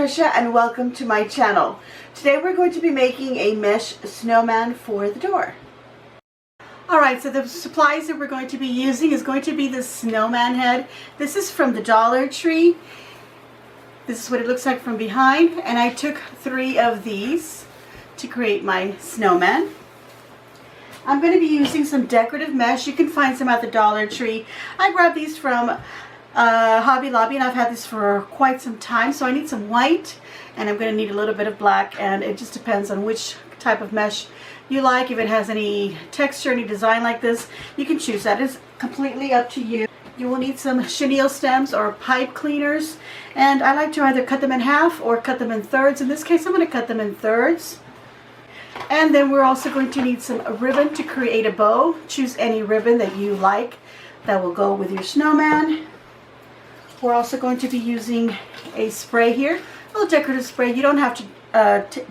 Tricia and welcome to my channel. Today we're going to be making a mesh snowman for the door. Alright, so the supplies that we're going to be using is going to be the snowman head. This is from the Dollar Tree. This is what it looks like from behind, and I took 3 of these to create my snowman. I'm going to be using some decorative mesh. You can find some at the Dollar Tree. I grabbed these from Hobby Lobby, and I've had this for quite some time, so I need some white, and I'm going to need a little bit of black, and it just depends on which type of mesh you like. If it has any texture, any design like this, you can choose that. It's completely up to you. You will need some chenille stems or pipe cleaners, and I like to either cut them in half or cut them in thirds. In this case, I'm going to cut them in thirds. And then we're also going to need some ribbon to create a bow. Choose any ribbon that you like that will go with your snowman. We're also going to be using a spray here, a little decorative spray. You don't have to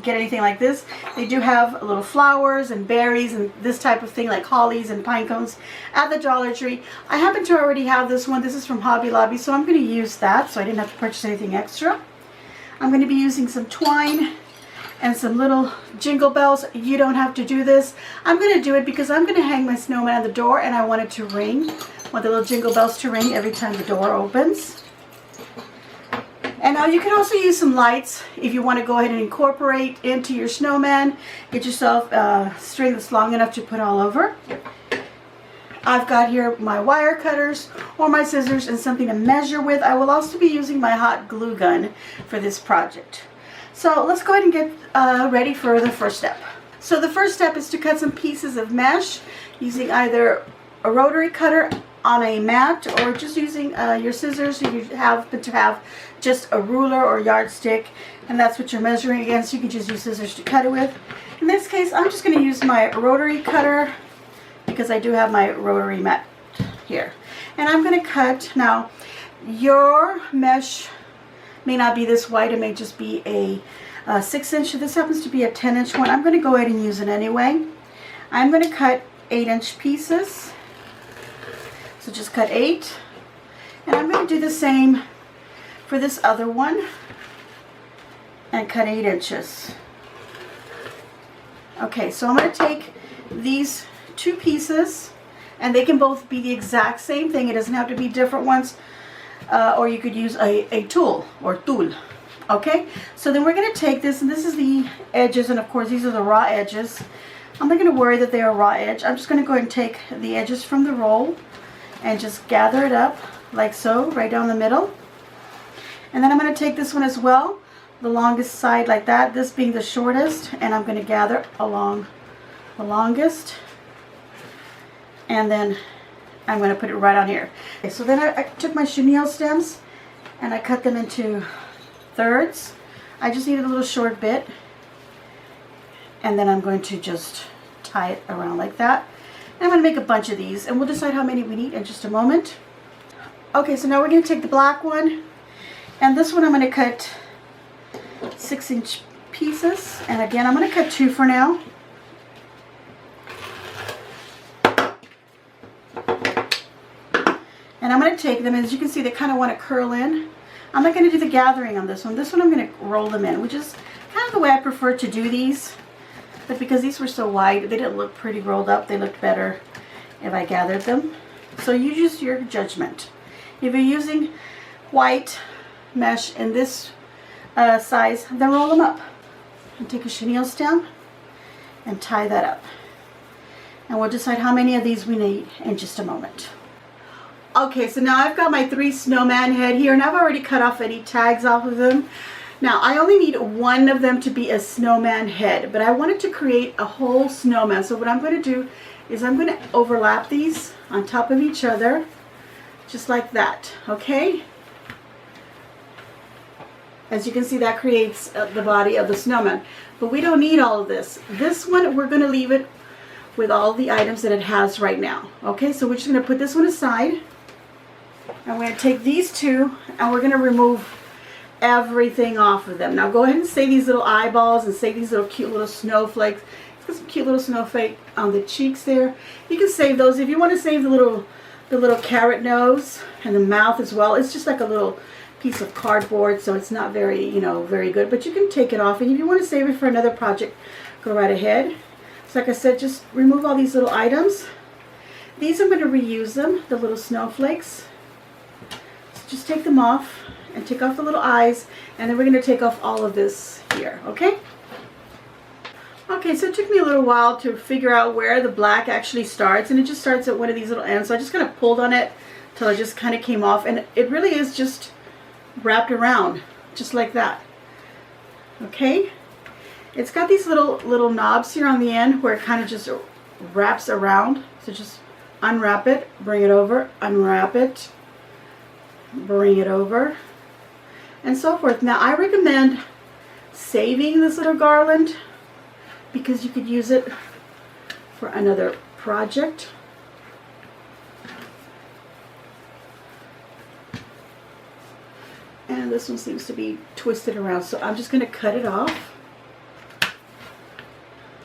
get anything like this. They do have little flowers and berries and this type of thing, like hollies and pine cones at the Dollar Tree. I happen to already have this one. This is from Hobby Lobby, so I'm going to use that, so I didn't have to purchase anything extra. I'm going to be using some twine and some little jingle bells. You don't have to do this. I'm going to do it because I'm going to hang my snowman at the door, and I want it to ring. I want the little jingle bells to ring every time the door opens. And now you can also use some lights if you want to go ahead and incorporate into your snowman. Get yourself a string that's long enough to put all over. I've got here my wire cutters or my scissors and something to measure with. I will also be using my hot glue gun for this project. So let's go ahead and get ready for the first step. So the first step is to cut some pieces of mesh using either a rotary cutter on a mat or just using your scissors if you happen to have just a ruler or yardstick, and that's what you're measuring against. You can just use scissors to cut it with. In this case, I'm just going to use my rotary cutter because I do have my rotary mat here. And I'm going to cut. Now, your mesh may not be this wide. It may just be a 6-inch. This happens to be a 10-inch one. I'm going to go ahead and use it anyway. I'm going to cut 8-inch pieces. So just cut 8. And I'm going to do the same for this other one and cut 8 inches. Okay, so I'm going to take these 2 pieces, and they can both be the exact same thing. It doesn't have to be different ones, or you could use a tool or tool. Okay, so then we're going to take this, and this is the edges, and of course these are the raw edges. I'm not going to worry that they are raw edge. I'm just going to go ahead and take the edges from the roll and just gather it up like so, right down the middle. And then I'm going to take this one as well, the longest side like that, this being the shortest, and I'm going to gather along the longest, and then I'm going to put it right on here. Okay, so then I took my chenille stems and I cut them into thirds. I just needed a little short bit, and then I'm going to just tie it around like that. And I'm going to make a bunch of these, and we'll decide how many we need in just a moment. Okay, so now we're going to take the black one, and this one I'm going to cut 6-inch pieces, and again I'm going to cut 2 for now. And I'm going to take them, and as you can see, they kind of want to curl in. I'm not going to do the gathering on this one. This one I'm going to roll them in, which is kind of the way I prefer to do these. But because these were so wide, they didn't look pretty rolled up. They looked better if I gathered them. So you use your judgment. If you're using white mesh in this size, then roll them up. And take a chenille stem and tie that up. And we'll decide how many of these we need in just a moment. Okay, so now I've got my 3 snowman head here, and I've already cut off any tags off of them. Now, I only need 1 of them to be a snowman head, but I wanted to create a whole snowman. So what I'm going to do is I'm going to overlap these on top of each other, just like that, okay? As you can see, that creates the body of the snowman. But we don't need all of this. This one, we're going to leave it with all the items that it has right now. Okay, so we're just going to put this one aside. And we're going to take these 2, and we're going to remove everything off of them. Now go ahead and save these little eyeballs and save these little cute little snowflakes. It's got some cute little snowflake on the cheeks there. You can save those. If you want to save the little carrot nose and the mouth as well, it's just like a little piece of cardboard, so it's not very, you know, very good, but you can take it off, and if you want to save it for another project, go right ahead. So like I said, just remove all these little items. These I'm going to reuse them, the little snowflakes. So just take them off and take off the little eyes, and then we're going to take off all of this here, okay? Okay, so it took me a little while to figure out where the black actually starts, and it just starts at one of these little ends. So I just kind of pulled on it till it just kind of came off, and it really is just wrapped around, just like that. Okay, it's got these little knobs here on the end where it kind of just wraps around. So just unwrap it, bring it over, unwrap it, bring it over, and so forth. Now I recommend saving this little garland because you could use it for another project. And this one seems to be twisted around, so I'm just going to cut it off.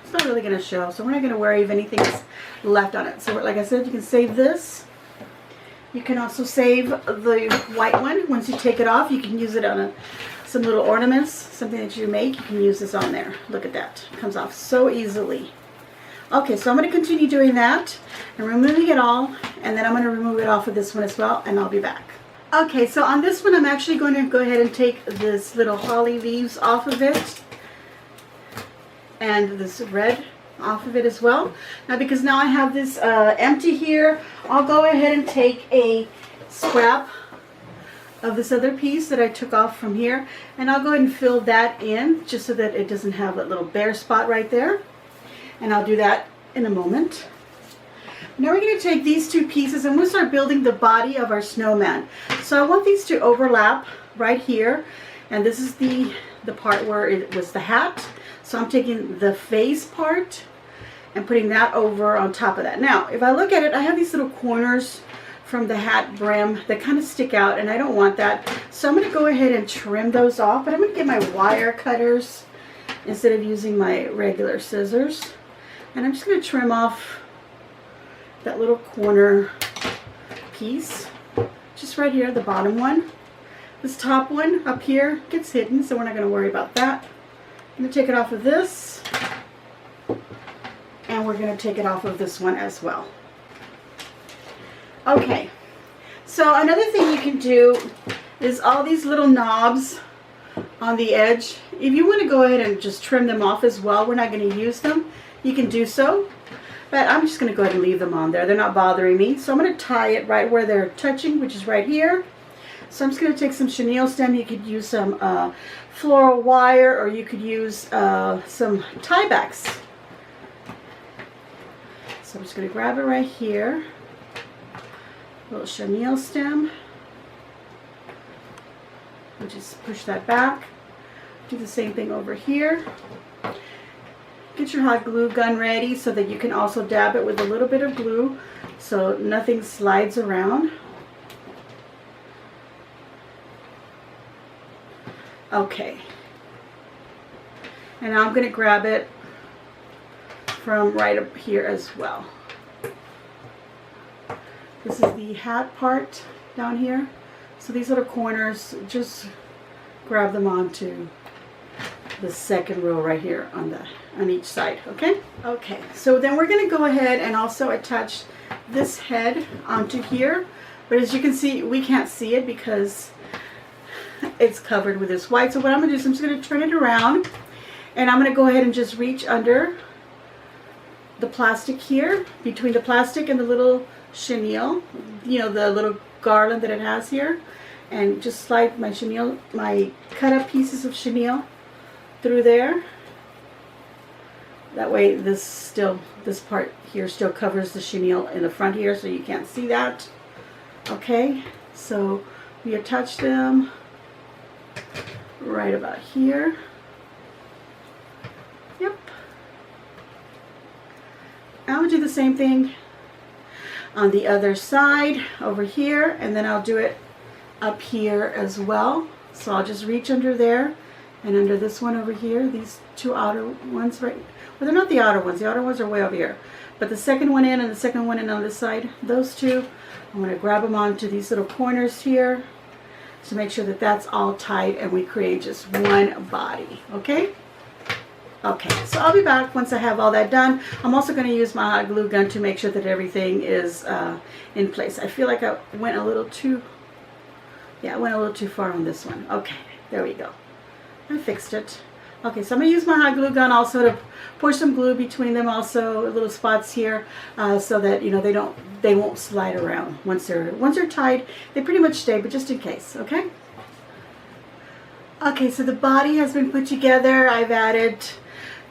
It's not really going to show, so we're not going to worry if anything's left on it. So like I said, you can save this. You can also save the white one. Once you take it off, you can use it on some little ornaments, something that you make. You can use this on there. Look at that. It comes off so easily. Okay, so I'm going to continue doing that and removing it all, and then I'm going to remove it off of this one as well, and I'll be back. Okay, so on this one, I'm actually going to go ahead and take this little holly leaves off of it, and this red off of it as well. Now, because now I have this empty here, I'll go ahead and take a scrap of this other piece that I took off from here, and I'll go ahead and fill that in just so that it doesn't have that little bare spot right there. And I'll do that in a moment. Now we're going to take these two pieces and we'll start building the body of our snowman. So I want these to overlap right here, and this is the part where it was the hat. So I'm taking the face part and putting that over on top of that. Now if I look at it, I have these little corners from the hat brim that kind of stick out, and I don't want that. So I'm going to go ahead and trim those off, but I'm going to get my wire cutters instead of using my regular scissors. And I'm just going to trim off that little corner piece, just right here, the bottom one. This top one up here gets hidden, so we're not going to worry about that. I'm going to take it off of this, and we're going to take it off of this one as well. Okay, so another thing you can do is all these little knobs on the edge. If you want to go ahead and just trim them off as well, we're not going to use them, you can do so. But I'm just going to go ahead and leave them on there. They're not bothering me. So I'm going to tie it right where they're touching, which is right here. So I'm just going to take some chenille stem. You could use some floral wire, or you could use some tie backs. So I'm just going to grab it right here. Little chenille stem. And just push that back. Do the same thing over here. Get your hot glue gun ready so that you can also dab it with a little bit of glue so nothing slides around. Okay. And now I'm going to grab it from right up here as well. This is the hat part down here. So these little corners, just grab them onto the second row right here on each side. Okay, so then we're going to go ahead and also attach this head onto here, but as you can see, we can't see it because it's covered with this white. So what I'm going to do is I'm just going to turn it around, and I'm going to go ahead and just reach under the plastic here, between the plastic and the little chenille, you know, the little garland that it has here, and just slide my chenille, my cut up pieces of chenille through there. That way this part here still covers the chenille in the front here, so you can't see that. Okay, so we attach them right about here. Yep. And I'll do the same thing on the other side over here, and then I'll do it up here as well. So I'll just reach under there and under this one over here, these two outer ones, right? Well, they're not the outer ones. The outer ones are way over here. But the second one in and the second one in on this side, those two, I'm going to grab them onto these little corners here. to make sure that that's all tight and we create just one body. Okay? Okay, so I'll be back once I have all that done. I'm also going to use my hot glue gun to make sure that everything is in place. I feel like I went a little too, I went a little too far on this one. Okay, there we go. I fixed it. Okay, so I'm going to use my hot glue gun also to pour some glue between them, also little spots here, so that, you know, they won't slide around. Once they're tied, they pretty much stay, but just in case, okay? Okay, so the body has been put together. I've added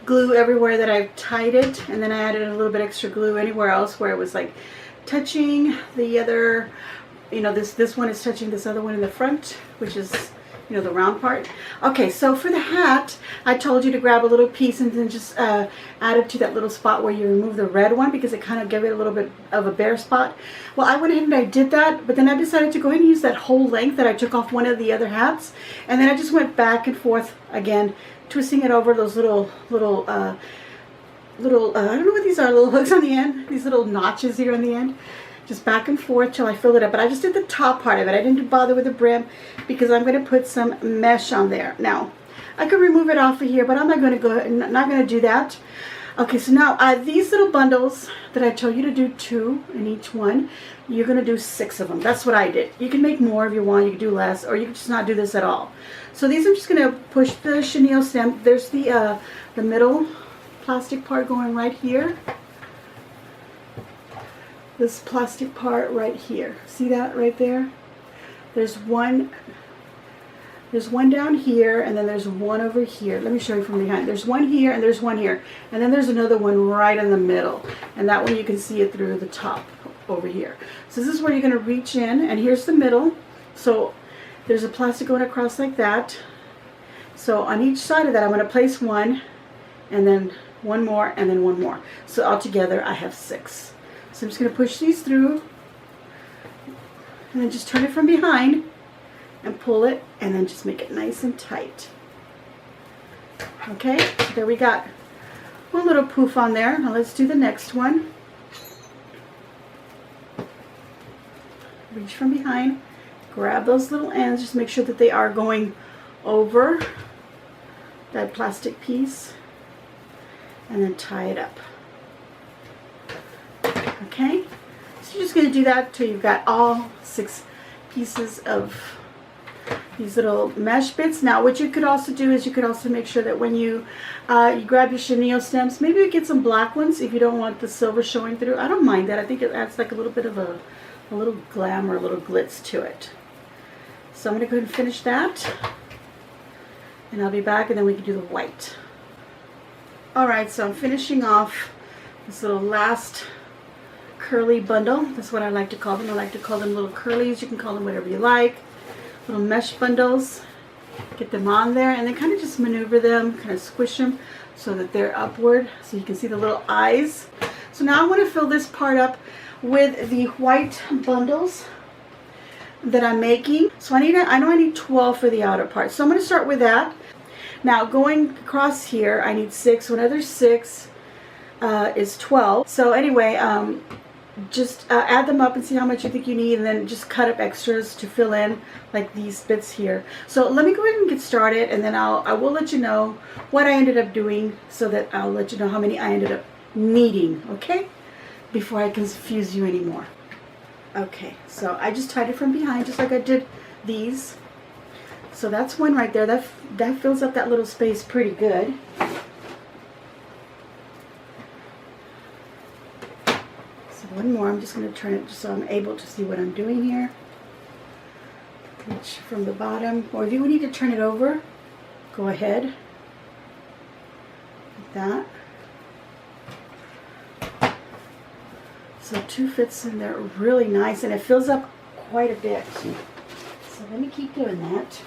glue everywhere that I've tied it, and then I added a little bit extra glue anywhere else where it was like touching the other, you know, this one is touching this other one in the front, which is, you know, the round part. Okay, so for the hat, I told you to grab a little piece and then just add it to that little spot where you remove the red one, because it kind of gave it a little bit of a bare spot. Well, I went ahead and I did that, but then I decided to go ahead and use that whole length that I took off one of the other hats, and then I just went back and forth again, twisting it over those little I don't know what these are, little hooks on the end, these little notches here on the end. Just back and forth till I filled it up. But I just did the top part of it. I didn't bother with the brim because I'm going to put some mesh on there. Now, I could remove it off of here, but I'm not going to do that. Okay, so now these little bundles that I told you to do 2 in each one, you're going to do 6 of them. That's what I did. You can make more if you want. You can do less, or you can just not do this at all. So these I'm just going to push the chenille stem. There's the middle plastic part going right here. This plastic part right here. See that right there? There's one down here, and then there's one over here. Let me show you from behind. There's one here, and there's one here. And then there's another one right in the middle. And that one you can see it through the top over here. So this is where you're going to reach in, and here's the middle. So there's a plastic going across like that. So on each side of that, I'm going to place one, and then one more, and then one more. So altogether, I have 6. So I'm just going to push these through, and then just turn it from behind and pull it, and then just make it nice and tight. Okay, there we got one little poof on there. Now let's do the next one. Reach from behind, grab those little ends, just make sure that they are going over that plastic piece, and then tie it up. Okay, so you're just going to do that till you've got all 6 pieces of these little mesh bits. Now what you could also do is you could also make sure that when you grab your chenille stems, maybe you get some black ones if you don't want the silver showing through. I don't mind that. I think it adds like a little bit of a little glam or a little glitz to it. So I'm going to go ahead and finish that, and I'll be back, and then we can do the white. Alright, so I'm finishing off this little last curly bundle. That's what I like to call them. I like to call them little curlies. You can call them whatever you like. Little mesh bundles. Get them on there, and then kind of just maneuver them, kind of squish them so that they're upward, so you can see the little eyes. So now I want to fill this part up with the white bundles that I'm making. So I know I need 12 for the outer part. So I'm going to start with that. Now going across here, I need 6. So another 6 is 12. So anyway, just add them up and see how much you think you need, and then just cut up extras to fill in like these bits here. So let me go ahead and get started, and then I will let you know what I ended up doing, so that I'll let you know how many I ended up needing, okay? Before I confuse you anymore. Okay, so I just tied it from behind just like I did these. So that's one right there. That fills up that little space pretty good. One more. I'm just going to turn it just so I'm able to see what I'm doing here. Reach from the bottom, or if you need to turn it over, go ahead. Like that. So 2 fits in there really nice, and it fills up quite a bit. So let me keep doing that.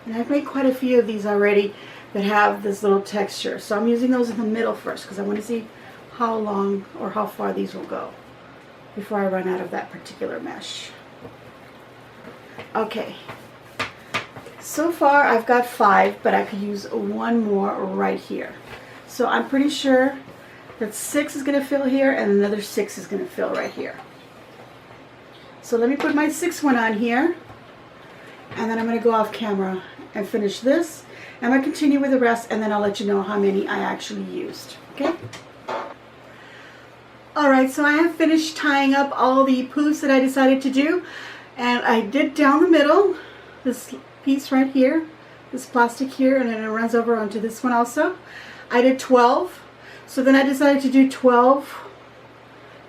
And I've made quite a few of these already that have this little texture. So I'm using those in the middle first because I want to see how long or how far these will go before I run out of that particular mesh. Okay, so far I've got 5, but I could use one more right here. So I'm pretty sure that 6 is going to fill here, and another 6 is going to fill right here. So let me put my 6th one on here, and then I'm going to go off camera and finish this. I'm going to continue with the rest, and then I'll let you know how many I actually used. Okay? Alright, so I have finished tying up all the poofs that I decided to do, and I did down the middle, this piece right here, this plastic here, and then it runs over onto this one also. I did 12, so then I decided to do 12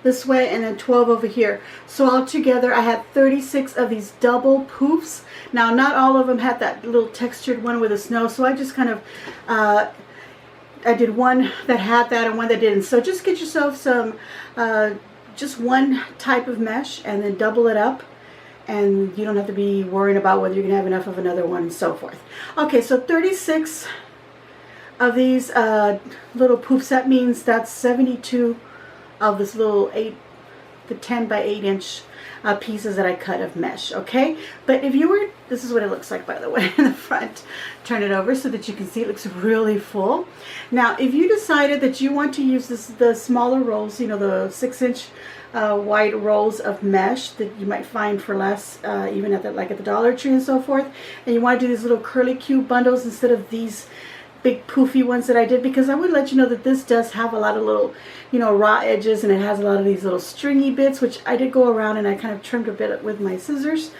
this way and then 12 over here. So altogether I had 36 of these double poofs. Now not all of them had that little textured one with the snow, so I just kind of I did one that had that and one that didn't. So just get yourself some just one type of mesh and then double it up, and you don't have to be worrying about whether you're gonna have enough of another one and so forth. Okay, so 36 of these little poofs. That means that's 72 of this little 10 by 8 inch pieces that I cut of mesh. Okay, but if you were, this is what it looks like, by the way, in the front. Turn it over so that you can see it looks really full. Now if you decided that you want to use the smaller rolls, you know, the 6-inch wide rolls of mesh that you might find for less, even at the Dollar Tree and so forth, and you want to do these little curly cube bundles instead of these big poofy ones that I did, because I would let you know that this does have a lot of little, you know, raw edges, and it has a lot of these little stringy bits, which I did go around and I kind of trimmed a bit with my scissors.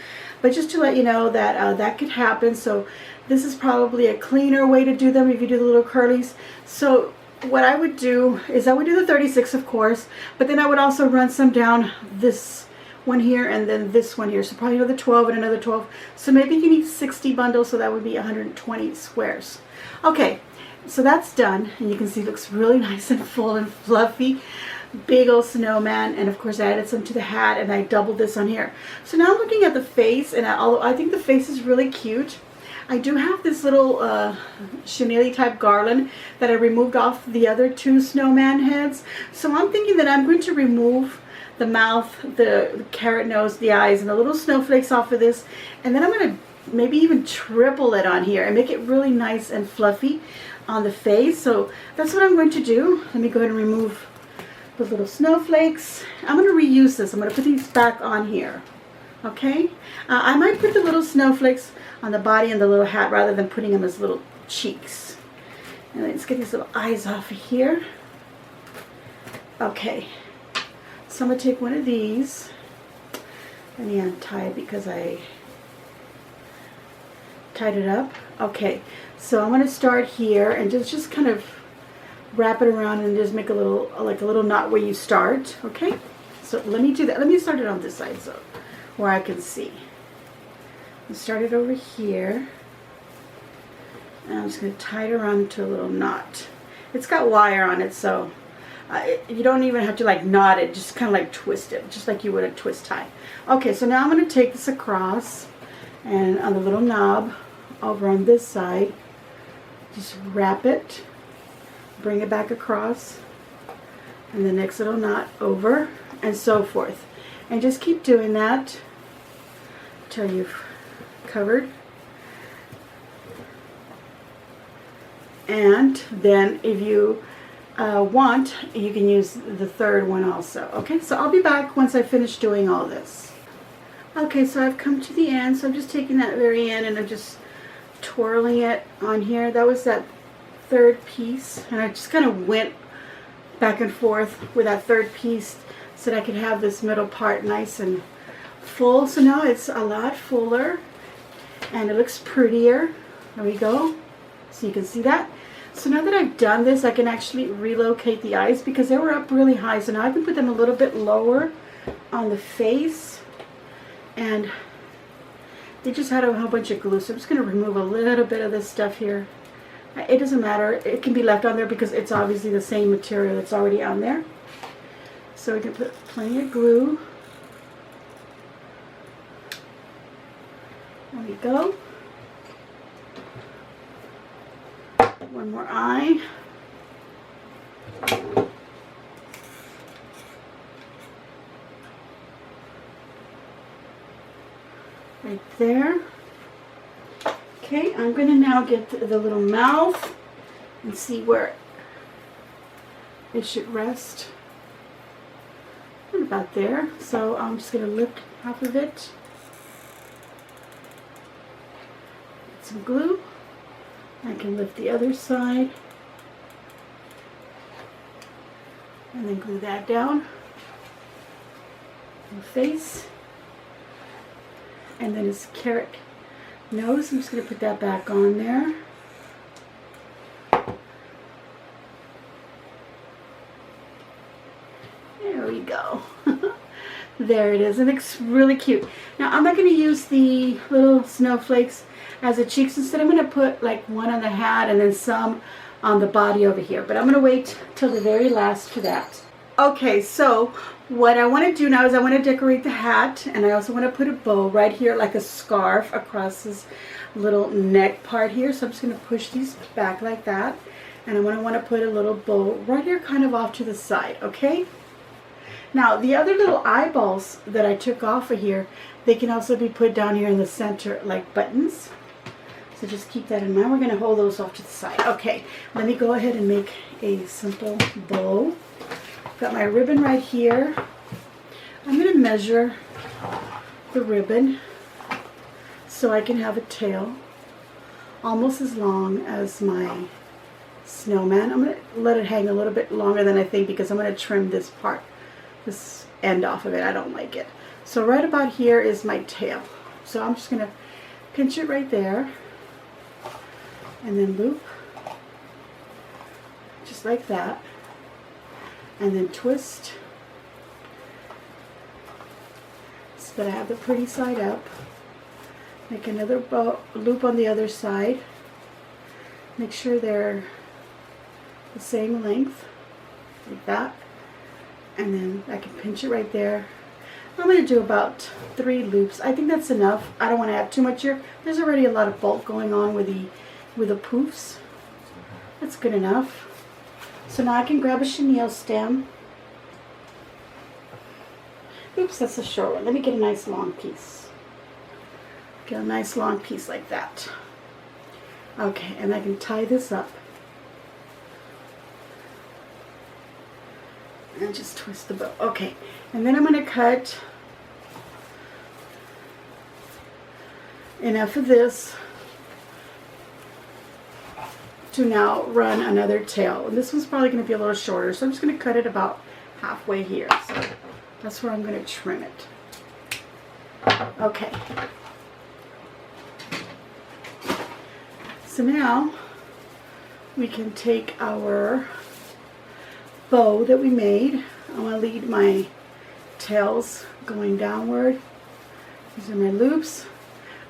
But just to let you know that that could happen. So this is probably a cleaner way to do them if you do the little curlies. So what I would do is I would do the 36, of course, but then I would also run some down this one here and then this one here. So probably another 12 and another 12. So maybe you need 60 bundles, so that would be 120 squares. Okay, so that's done, and you can see it looks really nice and full and fluffy. Big old snowman, and of course I added some to the hat, and I doubled this on here. So now I'm looking at the face, and although I think the face is really cute, I do have this little chenille type garland that I removed off the other 2 snowman heads. So I'm thinking that I'm going to remove the mouth, the carrot nose, the eyes, and the little snowflakes off of this, and then I'm going to maybe even triple it on here and make it really nice and fluffy on the face. So that's what I'm going to do. Let me go ahead and remove the little snowflakes. I'm going to reuse this. I'm going to put these back on here. Okay, I might put the little snowflakes on the body and the little hat rather than putting them as little cheeks. And let's get these little eyes off of here. Okay, so I'm going to take one of these. Let me untie it because I tied it up. Okay, so I'm going to start here and just kind of wrap it around and just make a little, like a little knot where you start. Okay, so let me do that. Let me start it on this side so where I can see. I'll start it over here, and I'm just going to tie it around into a little knot. It's got wire on it, so you don't even have to like knot it, just kind of like twist it, just like you would a twist tie. Okay, so now I'm going to take this across, and on the little knob over on this side, just wrap it, bring it back across, and the next little knot over, and so forth. And just keep doing that until you've covered. And then if you want, you can use the third one also. Okay, so I'll be back once I finish doing all this. Okay, so I've come to the end, so I'm just taking that very end and I'm just twirling it on here. That was that third piece, and I just kind of went back and forth with that third piece so that I could have this middle part nice and full. So now it's a lot fuller and it looks prettier. There we go. So you can see that. So now that I've done this, I can actually relocate the eyes because they were up really high. So now I can put them a little bit lower on the face, and they just had a whole bunch of glue. So I'm just going to remove a little bit of this stuff here. It doesn't matter. It can be left on there because it's obviously the same material that's already on there. So we can put plenty of glue. There we go. One more eye. Right there. Okay, I'm going to now get the little mouth and see where it should rest. I'm going to about there. So I'm just going to lift half of it. Get some glue. I can lift the other side. And then glue that down. The face. And then his carrot nose. I'm just going to put that back on there. There we go. There it is. It looks really cute. Now I'm not going to use the little snowflakes as the cheeks. Instead I'm going to put like one on the hat and then some on the body over here. But I'm going to wait till the very last for that. Okay, so what I want to do now is I want to decorate the hat, and I also want to put a bow right here, like a scarf across this little neck part here. So I'm just going to push these back like that, and I'm going to want to put a little bow right here kind of off to the side, okay? Now the other little eyeballs that I took off of here, they can also be put down here in the center like buttons. So just keep that in mind. We're going to hold those off to the side. Okay, let me go ahead and make a simple bow. Got my ribbon right here. I'm going to measure the ribbon so I can have a tail almost as long as my snowman. I'm going to let it hang a little bit longer than I think because I'm going to trim this part, this end off of it. I don't like it. So right about here is my tail. So I'm just going to pinch it right there and then loop just like that. And then twist so that I have the pretty side up. Make another loop on the other side. Make sure they're the same length, like that. And then I can pinch it right there. I'm going to do about 3 loops. I think that's enough. I don't want to add too much here. There's already a lot of bulk going on with the poofs. That's good enough. So now I can grab a chenille stem. Oops, that's a short one. Let me get a nice long piece. Get a nice long piece like that. Okay, and I can tie this up. And just twist the bow. Okay, and then I'm going to cut enough of this to now run another tail. And this one's probably going to be a little shorter, so I'm just going to cut it about halfway here. So that's where I'm going to trim it. Okay. So now we can take our bow that we made. I'm going to lead my tails going downward. These are my loops.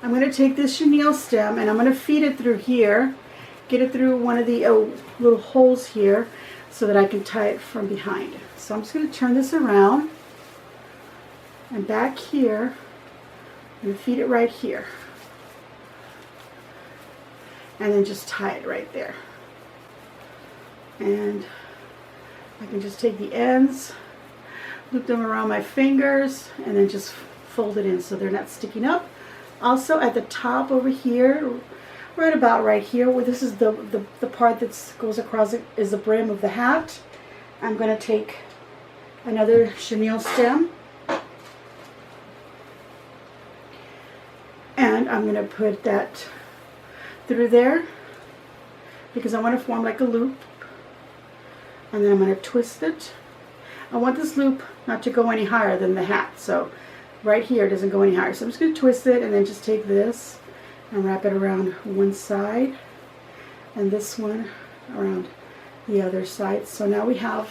I'm going to take this chenille stem and I'm going to feed it through here. Get it through one of the little holes here so that I can tie it from behind. So I'm just going to turn this around, and back here I'm going to feed it right here and then just tie it right there. And I can just take the ends, loop them around my fingers, and then just fold it in so they're not sticking up. Also at the top over here, right about right here, where this is the part that goes across it is the brim of the hat, I'm going to take another chenille stem and I'm going to put that through there because I want to form like a loop, and then I'm going to twist it. I want this loop not to go any higher than the hat, so right here it doesn't go any higher. So I'm just going to twist it and then just take this and wrap it around one side and this one around the other side. So now we have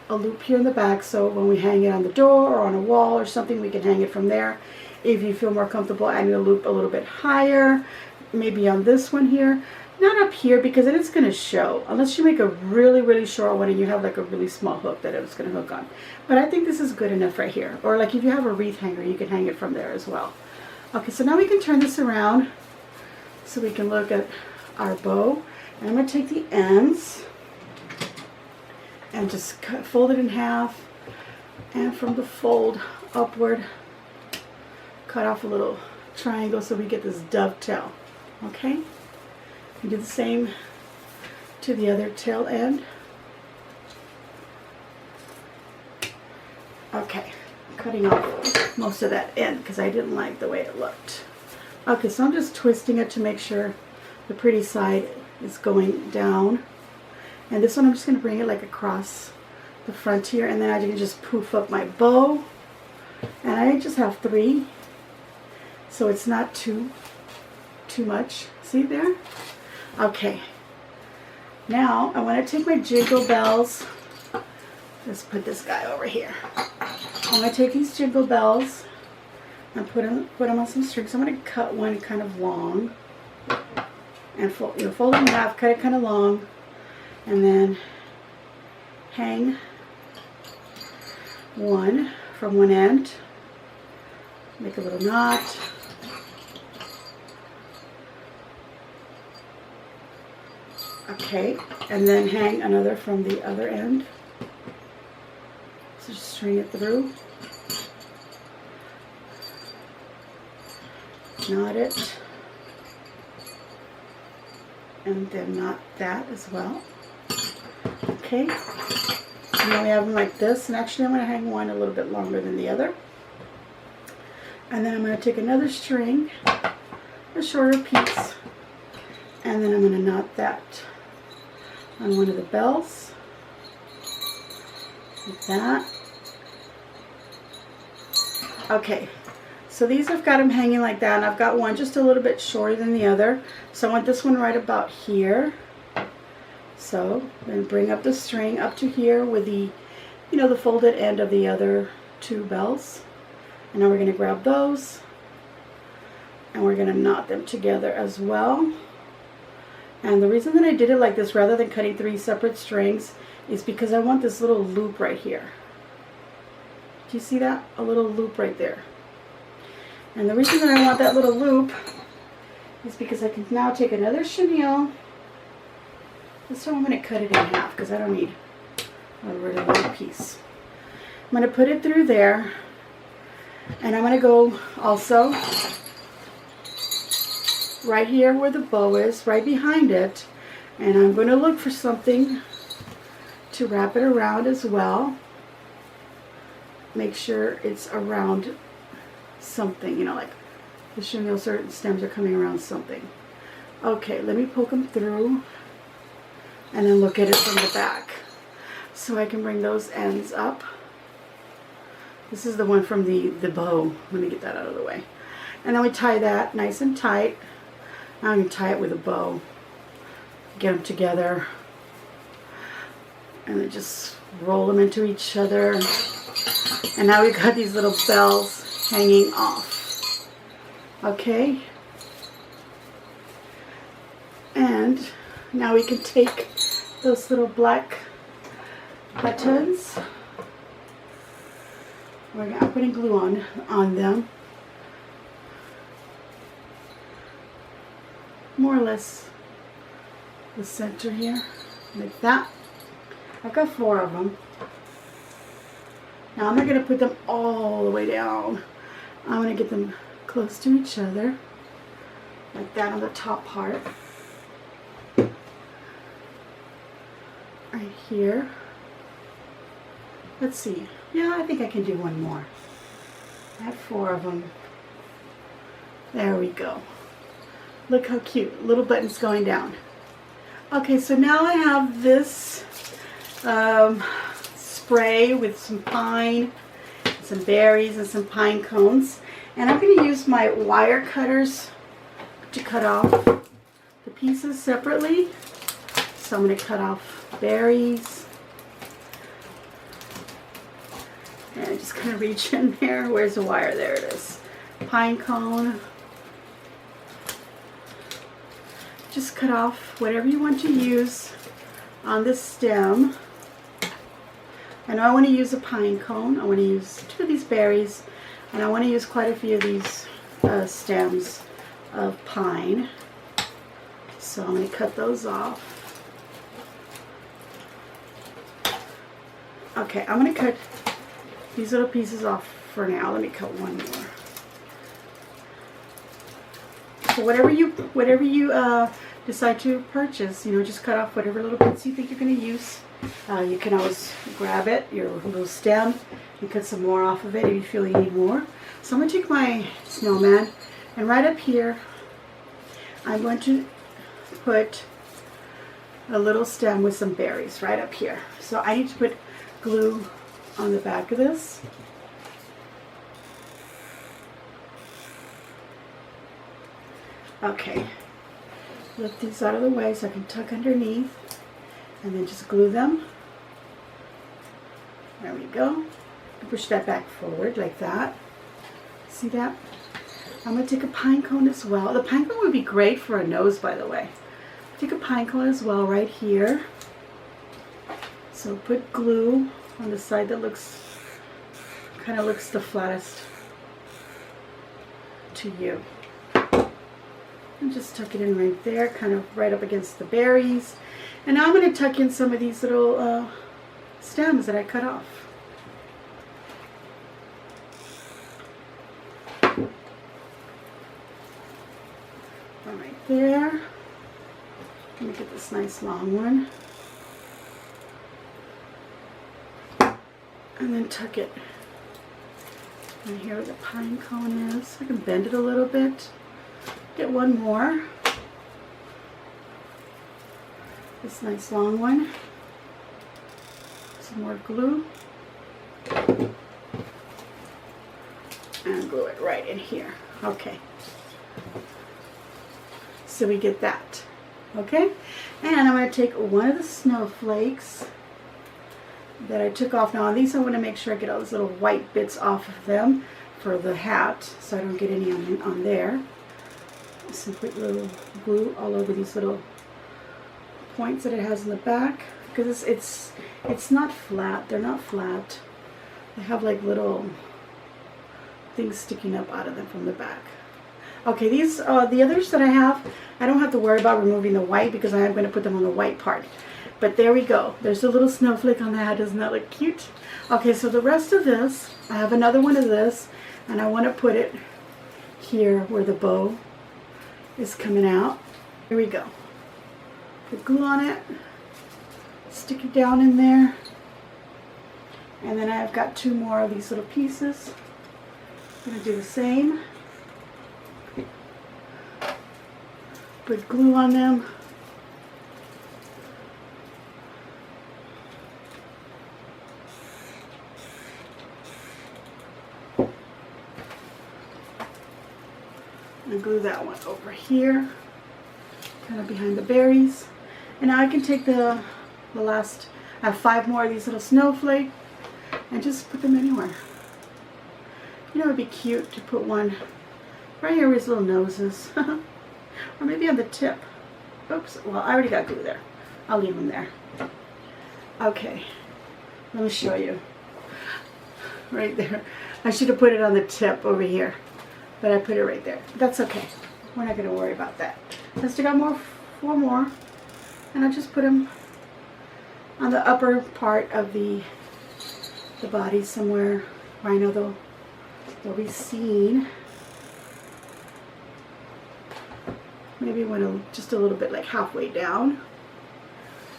a loop here in the back, so when we hang it on the door or on a wall or something, we can hang it from there. If you feel more comfortable adding a loop a little bit higher, maybe on this one here, not up here because then it's going to show, unless you make a really short one and you have like a really small hook that it's going to hook on. But I think this is good enough right here. Or like if you have a wreath hanger, you can hang it from there as well. Okay, so now we can turn this around so we can look at our bow. And I'm going to take the ends and just fold it in half, and from the fold upward cut off a little triangle so we get this dovetail. Okay, and do the same to the other tail end. Okay, cutting off most of that end because I didn't like the way it looked. Okay, so I'm just twisting it to make sure the pretty side is going down. And this one I'm just going to bring it like across the front here, and then I can just poof up my bow. And I just have 3, so it's not too much. See there? Okay. Now I want to take my jingle bells. Let's put this guy over here. I'm going to take these jingle bells and put them on some strings. I'm going to cut one kind of long and fold it in half, cut it kind of long, and then hang one from one end. Make a little knot. Okay, and then hang another from the other end. So just string it through. Knot it. And then knot that as well. Okay, so now we have them like this, and actually I'm going to hang one a little bit longer than the other. And then I'm going to take another string, a shorter piece, and then I'm going to knot that on one of the bells, like that. Okay, so these I've got them hanging like that, and I've got one just a little bit shorter than the other, so I want this one right about here. So I'm going to bring up the string up to here with the, the folded end of the other 2 bells. And now we're going to grab those and we're going to knot them together as well. And the reason that I did it like this rather than cutting 3 separate strings is because I want this little loop right here. Do you see that? A little loop right there. And the reason that I want that little loop is because I can now take another chenille. This time I'm going to cut it in half because I don't need a really long piece. I'm going to put it through there. And I'm going to go also right here where the bow is, right behind it. And I'm going to look for something to wrap it around as well. Make sure it's around something, like the chenille certain stems are coming around something. Okay, let me poke them through and then look at it from the back. So I can bring those ends up. This is the one from the bow. Let me get that out of the way. And then we tie that nice and tight. Now I'm going to tie it with a bow. Get them together. And then just roll them into each other. And now we've got these little bells hanging off. Okay. And now we can take those little black buttons. I'm putting glue on them. More or less the center here, like that. I've got 4 of them. Now I'm not going to put them all the way down. I'm going to get them close to each other, like that on the top part. Right here. Let's see. Yeah, I think I can do one more. I have 4 of them. There we go. Look how cute. Little buttons going down. Okay, so now I have this spray with some pine, some berries, and some pine cones. And I'm going to use my wire cutters to cut off the pieces separately. So I'm going to cut off berries. And just kind of reach in there. Where's the wire? There it is. Pine cone. Just cut off whatever you want to use on the stem. I know I want to use a pine cone. I want to use 2 of these berries. And I want to use quite a few of these stems of pine. So I'm going to cut those off. Okay, I'm going to cut these little pieces off for now. Let me cut one more. So whatever you decide to purchase. You know, just cut off whatever little bits you think you're going to use. You can always grab it, your little stem, and cut some more off of it if you feel you need more. So I'm going to take my snowman, and right up here I'm going to put a little stem with some berries right up here. So I need to put glue on the back of this. Okay, lift these out of the way so I can tuck underneath, and then just glue them. There we go. Push that back forward like that. See that? I'm going to take a pine cone as well. The pine cone would be great for a nose, by the way. Take a pine cone as well right here. So put glue on the side that kind of looks the flattest to you. And just tuck it in right there, kind of right up against the berries. And now I'm going to tuck in some of these little stems that I cut off. Right there. Let me get this nice long one. And then tuck it right here where the pine cone is. I can bend it a little bit. Get one more. This nice long one. Some more glue. And glue it right in here. Okay. So we get that. Okay? And I'm going to take one of the snowflakes that I took off. Now on these I want to make sure I get all those little white bits off of them for the hat, so I don't get any on there. Some quick little glue all over these little points that it has in the back, because it's not flat. They're not flat. They have like little things sticking up out of them from the back. Okay, these the others that I have, I don't have to worry about removing the white because I am going to put them on the white part. But there we go. There's a little snowflake on the hat. Doesn't that look cute? Okay, so the rest of this, I have another one of this, and I want to put it here where the bow is coming out. Here we go. Put glue on it. Stick it down in there. And then I've got two more of these little pieces. I'm going to do the same. Put glue on them. And glue that one over here, kind of behind the berries. And now I can take the last, I have 5 more of these little snowflakes, and just put them anywhere. You know, it would be cute to put one right here where his little nose is. Or maybe on the tip. Oops, well, I already got glue there. I'll leave them there. Okay, let me show you. Right there. I should have put it on the tip over here, but I put it right there. That's okay. We're not going to worry about that. I still got 4 more, and I'll just put them on the upper part of the body somewhere where I know they'll be seen. Maybe just a little bit, like halfway down,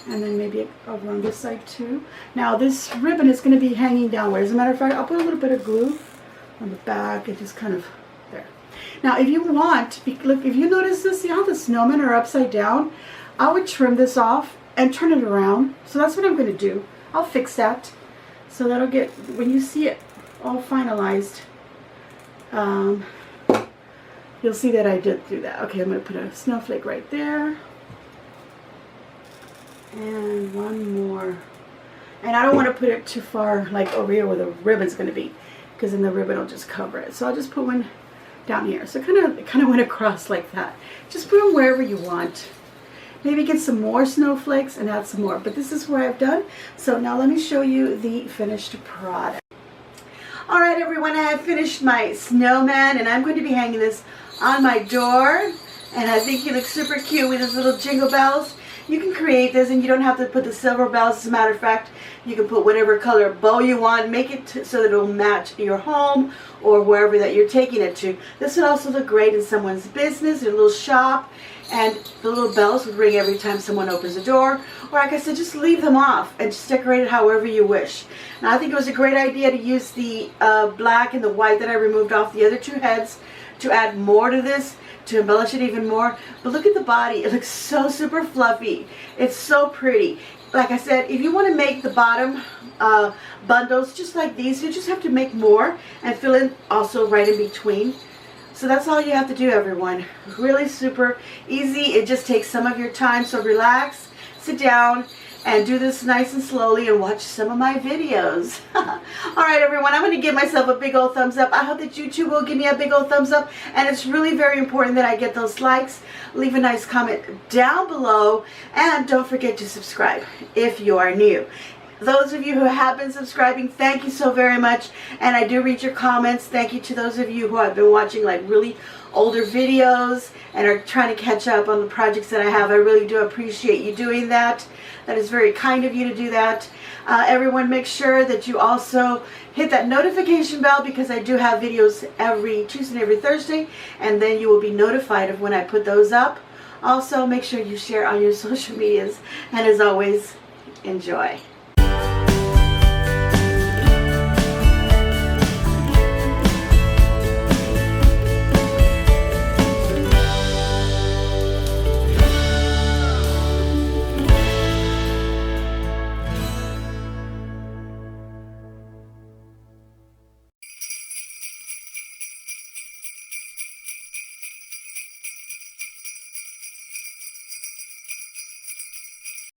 and then maybe over on this side too. Now this ribbon is going to be hanging downward. As a matter of fact, I'll put a little bit of glue on the back and just kind of there. Now if you want, look, if you notice this, see how the snowmen are upside down? I would trim this off and turn it around. So that's what I'm going to do. I'll fix that. So that'll get, when you see it all finalized, you'll see that I did do that. Okay, I'm going to put a snowflake right there. And one more. And I don't want to put it too far, like over here where the ribbon's going to be, because then the ribbon will just cover it. So I'll just put one down here. So it kind of went across like that. Just put them wherever you want. Maybe get some more snowflakes and add some more. But this is what I've done. So now let me show you the finished product. Alright everyone, I have finished my snowman, and I'm going to be hanging this on my door. And I think he looks super cute with his little jingle bells. you can create this, and you don't have to put the silver bells. As a matter of fact, you can put whatever color bow you want. Make it so that it'll match your home or wherever that you're taking it to. This would also look great in someone's business, their little shop, and the little bells would ring every time someone opens the door. Or like I said, just leave them off and just decorate it however you wish. Now I think it was a great idea to use the black and the white that I removed off the other two heads to add more to this, to embellish it even more. But look at the body. It looks so super fluffy. It's so pretty. Like I said, if you want to make the bottom bundles just like these, you just have to make more and fill in also right in between. So that's all you have to do, everyone. Really super easy. It just takes some of your time. So relax, sit down, and do this nice and slowly and watch some of my videos. Alright everyone, I'm going to give myself a big old thumbs up. I hope that you too will give me a big old thumbs up. And it's really very important that I get those likes. Leave a nice comment down below. And don't forget to subscribe if you are new. Those of you who have been subscribing, thank you so very much. And I do read your comments. Thank you to those of you who have been watching like really older videos and are trying to catch up on the projects that I have. I really do appreciate you doing that. That is very kind of you to do that. Everyone, make sure that you also hit that notification bell, because I do have videos every Tuesday and every Thursday, and then you will be notified of when I put those up. Also, make sure you share on your social medias, and as always, enjoy.